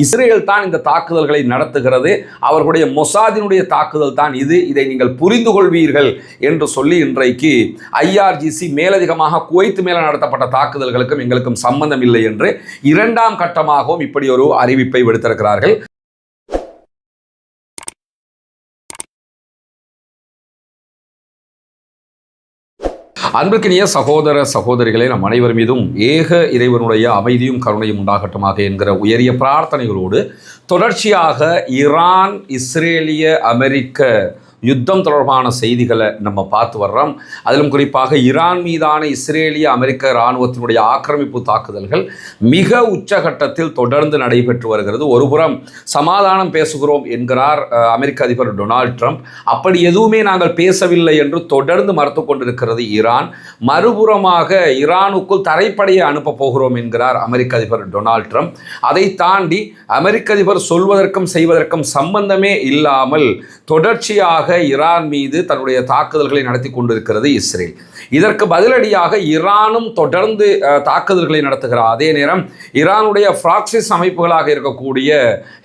Israel தான் இந்த தாக்குதல்களை நடத்துகிறது, அவர்களுடைய மொசாதினுடைய தாக்குதல் தான் இது, இதை நீங்கள் புரிந்து கொள்வீர்கள் என்று சொல்லி இன்றைக்கு ஐஆர்ஜிசி மேலதிகமாக குவைத் மேல நடத்தப்பட்ட தாக்குதல்களுக்கும் எங்களுக்கும் சம்பந்தம் இல்லை என்று இரண்டாம் கட்டமாகவும் இப்படி ஒரு அறிவிப்பை விடுத்திருக்கிறார்கள். அன்பிற்கினிய சகோதர சகோதரிகளை நம் அனைவர் மீதும் ஏக இறைவனுடைய அமைதியும் கருணையும் உண்டாகட்டுமாக என்கிற உயரிய பிரார்த்தனைகளோடு தொடர்ச்சியாக ஈரான், இஸ்ரேலிய, அமெரிக்க யுத்தம் தொடர்பான செய்திகளை நம்ம பார்த்து வர்றோம். அதிலும் குறிப்பாக ஈரான் மீதான இஸ்ரேலிய, அமெரிக்க இராணுவத்தினுடைய ஆக்கிரமிப்பு தாக்குதல்கள் மிக உச்சகட்டத்தில் தொடர்ந்து நடைபெற்று வருகிறது. ஒருபுறம் சமாதானம் பேசுகிறோம் என்கிறார் அமெரிக்க அதிபர் டொனால்ட் ட்ரம்ப். அப்படி எதுவுமே நாங்கள் பேசவில்லை என்று தொடர்ந்து மறுத்து கொண்டிருக்கிறது ஈரான். மறுபுறமாக ஈரானுக்குள் தரைப்படையை அனுப்ப போகிறோம் என்கிறார் அமெரிக்க அதிபர் டொனால்ட் ட்ரம்ப். அதை தாண்டி அமெரிக்க அதிபர் சொல்வதற்கும் செய்வதற்கும் சம்பந்தமே இல்லாமல் தொடர்ச்சியாக ஈரான் மீது தன்னுடைய தாக்குதல்களை நடத்தி கொண்டிருக்கிறது இஸ்ரேல். இதற்கு பதிலடியாக ஈரானும் தொடர்ந்து தாக்குதல்களை நடத்துகிறார். அதே நேரம் ஈரானுடைய பிராக்சிஸ் அமைப்புகளாக இருக்கக்கூடிய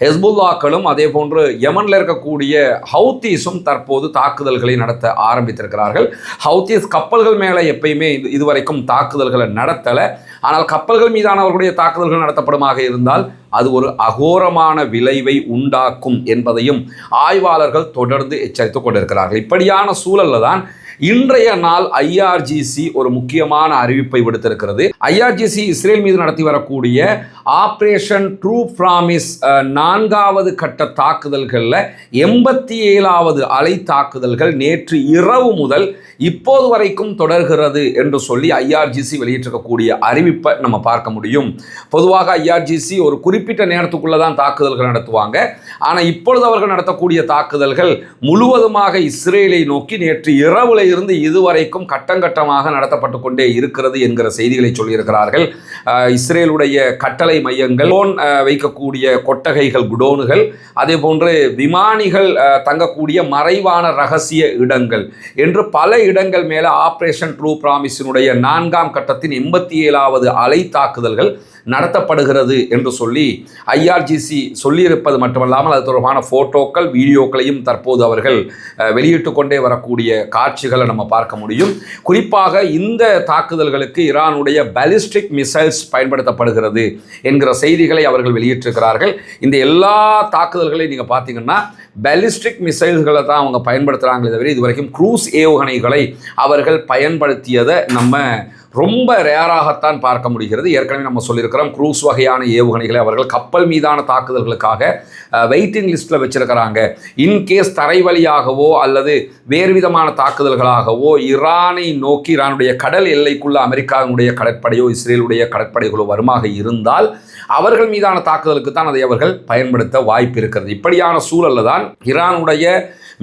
ஹெஸ்புல்லாக்களும் அதே போன்று யமனில் இருக்கக்கூடிய ஹவுத்தீஸும் தற்போது தாக்குதல்களை நடத்த ஆரம்பித்திருக்கிறார்கள். ஹவுத்தீஸ் கப்பல்கள் மேலே எப்பயுமே இதுவரைக்கும் தாக்குதல்களை நடத்தலை. ஆனால் கப்பல்கள் மீதான அவர்களுடைய தாக்குதல்கள் நடத்தப்படுமாக இருந்தால் அது ஒரு அகோரமான விளைவை உண்டாக்கும் என்பதையும் ஆய்வாளர்கள் தொடர்ந்து எச்சரித்துக் கொண்டிருக்கிறார்கள். இப்படியான சூழலில் தான் இன்றைய நாள் ஐஆர்ஜிசி ஒரு முக்கியமான அறிவிப்பை விடுத்திருக்கிறது. ஐஆர்ஜிசி இஸ்ரேல் மீது நடத்தி வரக்கூடிய ஆபரேஷன் ட்ரூ ப்ராமிஸ் 4வது கட்ட தாக்குதல்களில் 87வது அலை தாக்குதல்கள் நேற்று இரவு முதல் இப்போது வரைக்கும் தொடர்கிறது என்று சொல்லி ஐஆர்ஜிசி வெளியிட்டிருக்கக்கூடிய அறிவிப்பை நம்ம பார்க்க முடியும். பொதுவாக ஐஆர்ஜிசி ஒரு குறிப்பிட்ட நேரத்துக்குள்ளே தான் தாக்குதல்கள் நடத்துவாங்க. ஆனால் இப்பொழுது அவர்கள் நடத்தக்கூடிய தாக்குதல்கள் முழுவதுமாக இஸ்ரேலை நோக்கி நேற்று இரவுல இருந்து இதுவரைக்கும் கட்டங்கட்டமாக நடத்தப்பட்டு கொண்டே இருக்கிறது என்கிற செய்திகளை சொல்லியிருக்கிறார்கள். இஸ்ரேலுடைய கட்டளை மையங்கள், வைக்கக்கூடிய கொட்டகைகள், குடோனுகள், அதே போன்று விமானிகள் தங்கக்கூடிய மறைவான ரகசிய இடங்கள் என்று பல இடங்கள் மேலே ஆபரேஷன் ட்ரூ ப்ராமிஸினுடைய 4ஆம் கட்டத்தின் 87வது அலை தாக்குதல்கள் நடத்தப்படுகிறது என்று சொல்லி ஐஆர்ஜிசி சொல்லியிருப்பது மட்டுமல்லாமல் அது தொடர்பான போட்டோக்கள், வீடியோக்களையும் தற்போது அவர்கள் வெளியிட்டு கொண்டே வரக்கூடிய காட்சிகளை நம்ம பார்க்க முடியும். குறிப்பாக இந்த தாக்குதல்களுக்கு ஈரானுடைய பாலிஸ்டிக் மிசைல்ஸ் பயன்படுத்தப்படுகிறது என்கிற செய்திகளை அவர்கள் வெளியிட்டிருக்கிறார்கள். இந்த எல்லா தாக்குதல்களையும் நீங்கள் பார்த்தீங்கன்னா பாலிஸ்டிக் மிசைல்களை தான் அவங்க பயன்படுத்துகிறாங்களே தவிர இதுவரைக்கும் க்ரூஸ் ஏவுகணைகளை அவர்கள் பயன்படுத்தியதை நம்ம ரொம்ப ரேராகத்தான் பார்க்க முடிகிறது. ஏற்கனவே நம்ம சொல்லியிருக்கிறோம், க்ரூஸ் வகையான ஏவுகணைகளை அவர்கள் கப்பல் மீதான தாக்குதல்களுக்காக வெயிட்டிங் லிஸ்ட்டில் வச்சிருக்கிறாங்க. இன்கேஸ் தரை வழியாகவோ அல்லது வேறு விதமான தாக்குதல்களாகவோ ஈரானை நோக்கி, ஈரானுடைய கடல் எல்லைக்குள்ள அமெரிக்காவினுடைய கடற்படையோ இஸ்ரேலுடைய கடற்படைகளோ வருமாக இருந்தால் அவர்கள் மீதான தாக்குதலுக்கு தான் அதை அவர்கள் பயன்படுத்த வாய்ப்பு இருக்கிறது. இப்படியான சூழலில் தான் ஈரானுடைய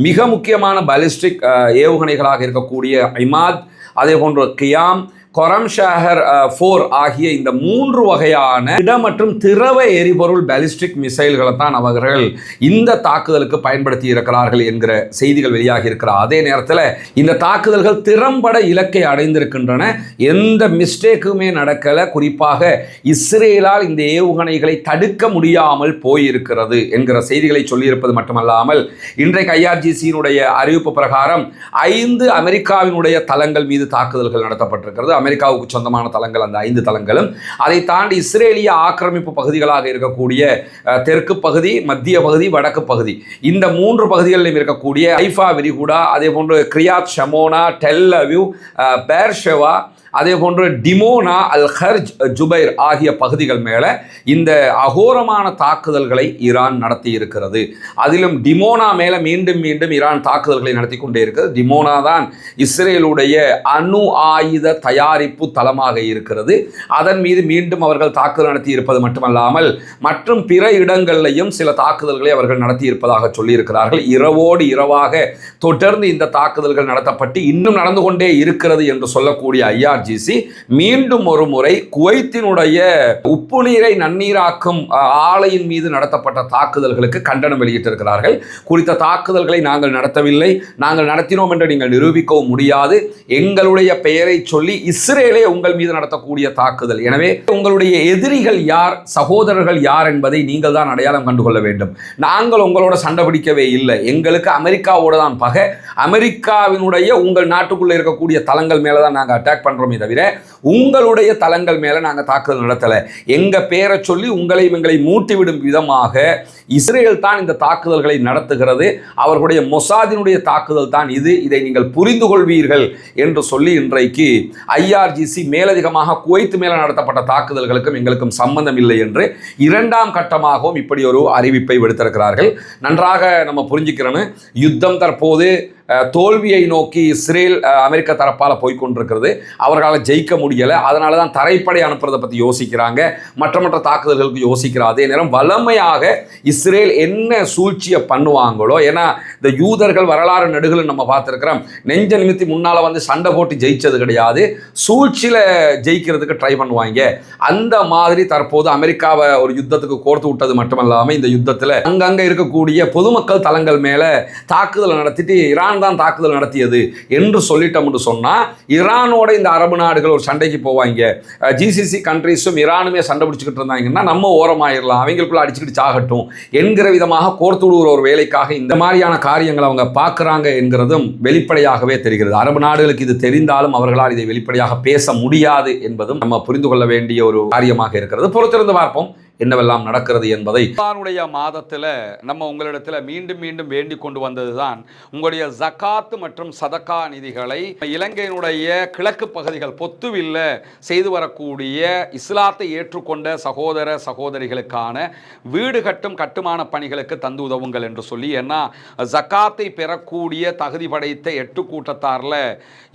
மிக முக்கியமான பாலிஸ்டிக் ஏவுகணைகளாக இருக்கக்கூடிய இமாத், அதே போன்ற கியாம், கொரம் ஷாஹர் 4 ஆகிய இந்த 3 வகையான திட மற்றும் திரவ எரிபொருள் பாலிஸ்டிக் மிசைல்களை தான் அவர்கள் இந்த தாக்குதலுக்கு பயன்படுத்தி இருக்கிறார்கள் என்கிற செய்திகள் வெளியாகி இருக்கிற அதே நேரத்தில் இந்த தாக்குதல்கள் திறம்பட இலக்கை அடைந்திருக்கின்றன. எந்த மிஸ்டேக்குமே நடக்கலை. குறிப்பாக இஸ்ரேலால் இந்த ஏவுகணைகளை தடுக்க முடியாமல் போயிருக்கிறது என்கிற செய்திகளை சொல்லியிருப்பது மட்டுமல்லாமல் இன்றைக்கு ஐஆர்ஜிசியினுடைய அறிவிப்பு பிரகாரம் 5 அமெரிக்காவினுடைய தளங்கள் மீது தாக்குதல்கள் நடத்தப்பட்டிருக்கிறது. அமெரிக்காவுக்கு சொந்தமான தளங்கள் அந்த 5 தளங்களும். அதை தாண்டி இஸ்ரேலிய ஆக்கிரமிப்பு பகுதிகளாக இருக்கக்கூடிய தெற்கு பகுதி, மத்திய பகுதி, வடக்கு பகுதி, இந்த 3 பகுதிகளிலும் இருக்கக்கூடிய ஹைஃபா விரிகுடா, அதே போன்று கிரியாத் ஷமோனா, டெல் அவிவ், பேர்ஷெவா, அதே போன்று டிமோனா, அல் ஹர்ஜ், ஜுபைர் ஆகிய பகுதிகள் மேலே இந்த அகோரமான தாக்குதல்களை ஈரான் நடத்தி இருக்கிறது. அதிலும் டிமோனா மேலே மீண்டும் மீண்டும் ஈரான் தாக்குதல்களை நடத்தி கொண்டே இருக்கிறது. டிமோனா தான் இஸ்ரேலுடைய அணு ஆயுத தயாரிப்பு தளமாக இருக்கிறது. அதன் மீது மீண்டும் அவர்கள் தாக்குதல் நடத்தி இருப்பது மட்டுமல்லாமல் மற்றும் பிற இடங்களிலையும் சில தாக்குதல்களை அவர்கள் நடத்தி இருப்பதாக சொல்லியிருக்கிறார்கள். இரவோடு இரவாக தொடர்ந்து இந்த தாக்குதல்கள் நடத்தப்பட்டு இன்னும் நடந்து கொண்டே இருக்கிறது என்று சொல்லக்கூடிய ஐஆர்ஜிசி ஐஆர்ஜிசி மீண்டும் ஒரு முறை குவைத்தினுடைய உப்பு நீரை நன்னீராக்கும் ஆலையின் மீது நடத்தப்பட்ட தாக்குதல்களுக்கு கண்டனம் வெளியிட்டிருக்கிறார்கள். குறித்த தாக்குதல்களை நாங்கள் நடத்தவில்லை, நாங்கள் நடத்தினோம் என்று நீங்கள் நிரூபிக்கவும் முடியாது. எங்களுடைய பெயரை சொல்லி இஸ்ரேலே உங்கள் மீது நடத்தக்கூடிய தாக்குதல். எனவே உங்களுடைய எதிரிகள் யார், சகோதரர்கள் யார் என்பதை நீங்கள் தான் அடையாளம் கண்டுகொள்ள வேண்டும். நாங்கள் உங்களோட சண்டை பிடிக்கவே இல்லை. எங்களுக்கு அமெரிக்காவோட தான் பகை. அமெரிக்காவினுடைய உங்கள் நாட்டுக்குள்ள இருக்கக்கூடிய தளங்கள் மேல தான் நாங்கள் அட்டாக் பண்றோமே தவிர உங்களுடைய தளங்கள் மேல நாங்கள் தாக்குதல் நடத்தலை. எங்க பேரை சொல்லி எங்களை மூட்டிவிடும் விதமாக இஸ்ரேல் தான் இந்த தாக்குதல்களை நடத்துகிறது. அவர்களுடைய மொசாதினுடைய தாக்குதல் தான் இது. இதை நீங்கள் புரிந்து கொள்வீர்கள் என்று சொல்லி இன்றைக்கு ஐஆர்ஜிசி மேலதிகமாக குவைத் மேல நடத்தப்பட்ட தாக்குதல்களுக்கும் எங்களுக்கும் சம்பந்தம் இல்லை என்று இரண்டாம் கட்டமாகவும் இப்படி ஒரு அறிவிப்பை விடுத்திருக்கிறார்கள். நன்றாக நம்ம புரிஞ்சுக்கிறோன்னு, யுத்தம் தற்போது தோல்வியை நோக்கி இஸ்ரேல் அமெரிக்க தரப்பால் போய்கொண்டிருக்கிறது. அவர்களால் ஜெயிக்க முடியலை. அதனால தான் தரைப்படை அனுப்புறதை பற்றி யோசிக்கிறாங்க, மற்ற தாக்குதல்களுக்கு யோசிக்கிறார். அதே நேரம் வல்லமையாக இஸ்ரேல் என்ன சூழ்ச்சியை பண்ணுவாங்களோ, ஏன்னா இந்த யூதர்கள் வரலாறு நெடுகளும் நம்ம பார்த்துருக்கிறோம், நெஞ்ச நிமித்தி முன்னால் வந்து சண்டை போட்டு ஜெயிச்சது கிடையாது, சூழ்ச்சியில் ஜெயிக்கிறதுக்கு ட்ரை பண்ணுவாங்க. அந்த மாதிரி தற்போது அமெரிக்காவை ஒரு யுத்தத்துக்கு கோர்த்து விட்டது மட்டுமல்லாமல் இந்த யுத்தத்தில் அங்கங்கே இருக்கக்கூடிய பொதுமக்கள் தளங்கள் மேலே தாக்குதல் நடத்திட்டு ஈரான் தான் தாக்குதல் நடத்தியது என்று சொல்லிட்டோம்னு சொன்னால் ஈரானோட இந்த அரபு நாடுகள் ஒரு சண்டைக்கு போவாங்க. ஜிசிசி கண்ட்ரிஸும் ஈரானுமே சண்டை பிடிச்சிக்கிட்டு இருந்தாங்கன்னா நம்ம ஓரமாயிடலாம், அவங்களுக்குள்ள அடிச்சுக்கிட்டு சாகட்டும் என்கிற விதமாக கோர்த்து விடுகிற ஒரு வேலைக்காக இந்த மாதிரியான காரியங்களை அவங்க பார்க்குறாங்க என்கிறதும் வெளிப்படையாகவே தெரிகிறது. அரபு நாடுகளுக்கு இது தெரிந்தாலும் அவர்களால் இதை வெளிப்படையாக பேச முடியாது என்பதும் நம்ம புரிந்து கொள்ள வேண்டிய ஒரு காரியமாக இருக்கிறது. பொறுத்திருந்து பார்ப்போம் என்னவெல்லாம் நடக்கிறது என்பதை. ரமலானுடைய மாதத்தில் நம்ம உங்களிடத்தில் மீண்டும் மீண்டும் வேண்டிக் கொண்டு வந்ததுதான் உங்களுடைய ஜகாத் மற்றும் சதகா நிதிகளை இலங்கையினுடைய கிழக்கு பகுதிகள் பொத்துவில் செய்து வரக்கூடிய இஸ்லாத்தை ஏற்றுக்கொண்ட சகோதர சகோதரிகளுக்கான வீடு கட்டும் கட்டுமான பணிகளுக்கு தந்து உதவுங்கள் என்று சொல்லி. ஏன்னா ஜகாத்தை பெறக்கூடிய தகுதி படைத்த 8 கூட்டத்தாரில்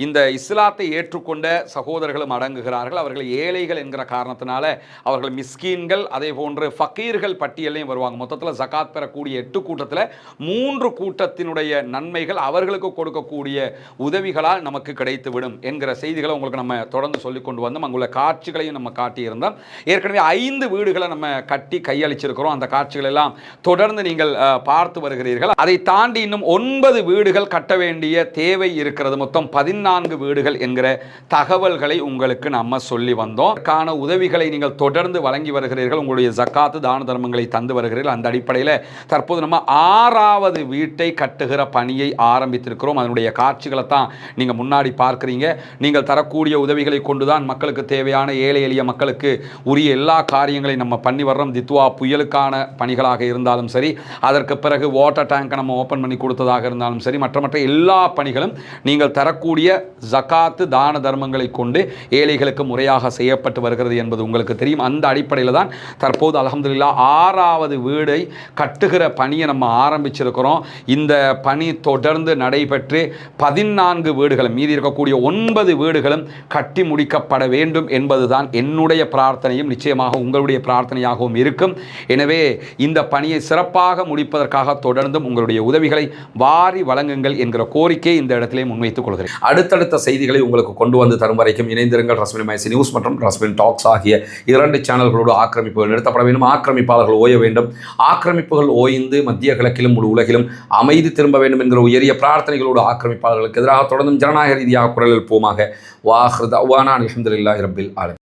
இந்த இஸ்லாத்தை ஏற்றுக்கொண்ட சகோதரர்களும் அடங்குகிறார்கள். அவர்கள் ஏழைகள் என்கிற காரணத்தினால அவர்கள் மிஸ்கீன்கள், அதே போன்று ஃபக்கீர்கள் பட்டியலையும் வருவாங்க. மொத்தத்தில் ஜகாத் பெறக்கூடிய 8 கூட்டத்தில் 3 கூட்டத்தினுடைய நன்மைகள் அவர்களுக்கு கொடுக்கக்கூடிய உதவிகளால் நமக்கு கிடைத்துவிடும் என்கிற செய்திகளை உங்களுக்கு நம்ம தொடர்ந்து சொல்லிக் கொண்டு வந்தோம். அங்குள்ள காட்சிகளையும் நம்ம காட்டியிருந்தோம். ஏற்கனவே 5 வீடுகளை நம்ம கட்டி கையளிச்சிருக்கிறோம். அந்த காட்சிகள் எல்லாம் தொடர்ந்து நீங்கள் பார்த்து வருகிறீர்கள். அதை தாண்டி இன்னும் 9 வீடுகள் கட்ட வேண்டிய தேவை இருக்கிறது. மொத்தம் 14 வீடுகள் என்கிற தகவல்களை உங்களுக்கு நம்ம சொல்லி வந்தோம். அதற்கான உதவிகளை நீங்கள் தொடர்ந்து வழங்கி வருகிறீர்கள். உங்களுடைய ஜக்காத்து தான தர்மங்களை தந்து வருகிறீர்கள். அந்த அடிப்படையில் தற்போது நம்ம 6வது வீட்டை கட்டுகிற பணியை ஆரம்பித்திருக்கிறோம். அதனுடைய காட்சிகளை தான் நீங்கள் முன்னாடி பார்க்குறீங்க. நீங்கள் தரக்கூடிய உதவிகளை கொண்டுதான் மக்களுக்கு தேவையான ஏழை எளிய மக்களுக்கு உரிய எல்லா காரியங்களையும் நம்ம பண்ணி வர்றோம். தித்வா புயலுக்கான பணிகளாக இருந்தாலும் சரி, அதற்கு பிறகு வாட்டர் டேங்கை நம்ம ஓப்பன் பண்ணி கொடுத்ததாக இருந்தாலும் சரி, மற்ற எல்லா பணிகளும் நீங்கள் தரக்கூடிய ஜக்காத்து தான தர்மங்களை கொண்டு ஏழைகளுக்கு முறையாக செய்யப்பட்டு வருகிறது என்பது உங்களுக்கு தெரியும். அந்த அடிப்படையில் தான் தற்போது அல்ஹம்துலில்லாஹ் 6வது வீடை கட்டுகிற பணியை நம்ம ஆரம்பிச்சிருக்கிறோம். இந்த பணி தொடர்ந்து நடைபெற்று 14 வீடுகளும் மீதி இருக்கக்கூடிய 9 வீடுகளும் கட்டி முடிக்கப்பட வேண்டும் என்பதுதான் என்னுடைய பிரார்த்தனையும் நிச்சயமாக உங்களுடைய பிரார்த்தனையாகவும் இருக்கும். எனவே இந்த பணியை சிறப்பாக முடிப்பதற்காக தொடர்ந்தும் உங்களுடைய உதவிகளை வாரி வழங்குங்கள் என்கிற கோரிக்கையை இந்த இடத்திலே முன்வைத்துக் கொள்கிறேன். அடுத்தடுத்த செய்திகளை உங்களுக்கு கொண்டு வந்து தரும் வரைக்கும் இணைந்திருங்கள். ரஸ்மின் மைசி நியூஸ் மற்றும் ரஸ்மின் டாக்ஸ் ஆகிய 2 சேனல்களோடு ஆக்கிரமிப்புகள் நிறுத்தப்பட வேண்டும், ஆக்கிரமிப்பாளர்கள் ஓய வேண்டும், ஆக்கிரமிப்புகள் ஓய்ந்து மத்திய கிழக்கிலும் முழு உலகிலும் அமைதி திரும்ப வேண்டும் என்கிற உயரிய பிரார்த்தனைகளோடு ஆக்கிரமிப்பாளர்களுக்கு எதிராக தொடர்ந்தும் ஜனநாயக ரீதியாக குரல் எழுப்புவோமாக. வாஹ்ரு தஅவானா அல்ஹம்துலில்லாஹி ரப்பில் ஆலமீன்.